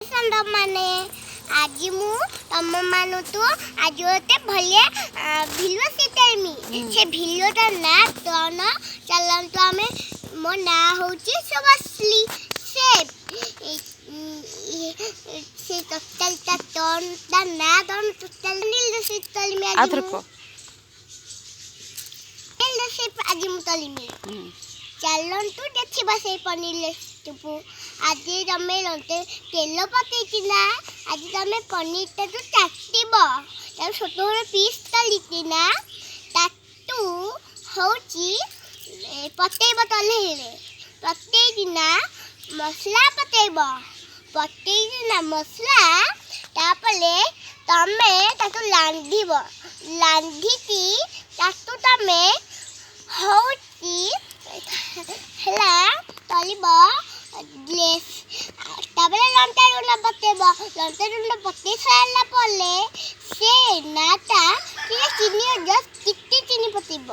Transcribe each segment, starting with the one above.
ମାନେ ଆଜି ମୁଁ ତମମାନଙ୍କୁ ଆଜି ଗୋଟେ ଭଳିଆ ଭିଡ଼ିଓ ଶିଖେଇମି। ସେ ଭିଡ଼ିଓଟା ନା କ'ଣ ଚାଲନ୍ତୁ ଆମେ ମୋ ନାଁ ହେଉଛି ଶୁଭଶ୍ରୀ। ସେ ଟୋଟାଲଟା ତା ନାଁ କ'ଣ ଟୋଟାଲ ତଳିମି ଆଜି ମୁଁ ତଳିମି। ଚାଲନ୍ତୁ ଦେଖିବା ସେଇ ପନିର ରେସିପିକୁ। ଆଜି ତମେ ତେଲ ପକେଇକିନା ଆଜି ତମେ ପନିରଟାକୁ କାଟିବ। ତାକୁ ଛୋଟ ଛୋଟ ପିସ୍ କରିକିନା ତାକୁ ହେଉଛି ପକେଇବ ତଲେଇରେ। ପକେଇକିନା ମସଲା ପକେଇକିନା ମସଲା ତାପରେ ତମେ ତାକୁ ରାନ୍ଧିବ। ରାନ୍ଧିକି ତାକୁ ତମେ ହେଉଛି ହେଲା ତଳିବ। ତାପରେ ଲଙ୍କା ଲୁଣ ପକେଇବ। ଲଙ୍କା ଲୁଣ ପକେଇ ସାରିଲା ପରେ ସେ ନାଟା ଟିକେ ଚିନି ଟିକେ ଚିନି ପକେଇବ।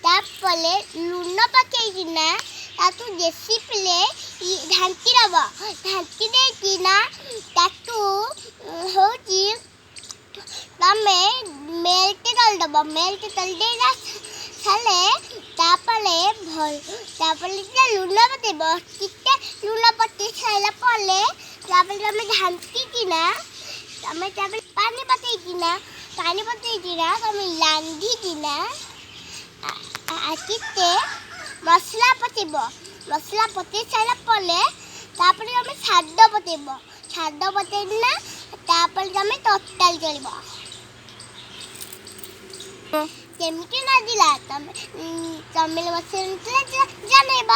ତାପରେ ଲୁଣ ପକେଇକିନା ତାକୁ ରେସିପିରେ ଢାଙ୍କି ଦେବ। ଢାଙ୍କି ଦେଇକିନା ତାକୁ ହେଉଛି ତମେ ମେଲ୍ଟ କରିଦେବ। ମେଲ୍ଟ କରିଦେଇଲା ସାଲେ ତାପରେ ଲୁଣ ପକେଇବ। ଟିକେ ଲୁଣ ପକେଇ ସାରିଲା ପରେ ତାପରେ ତମେ ଢାଙ୍କିକିନା ତାପରେ ପାଣି ପକେଇକିନା ତମେ ରାନ୍ଧିକିନା ଟିକେ ମସଲା ପକେଇବ। ମସଲା ପକେଇ ସାରିଲା ପରେ ତାପରେ ତମେ ଶାଗ ପକେଇବ। ଶାଗ ପକେଇକିନା ତାପରେ ତମେ ତରକାରୀ କରିବ। କେମିତି ଲାଗିଲା ତମେ ମସଲା ଜଣେଇବ।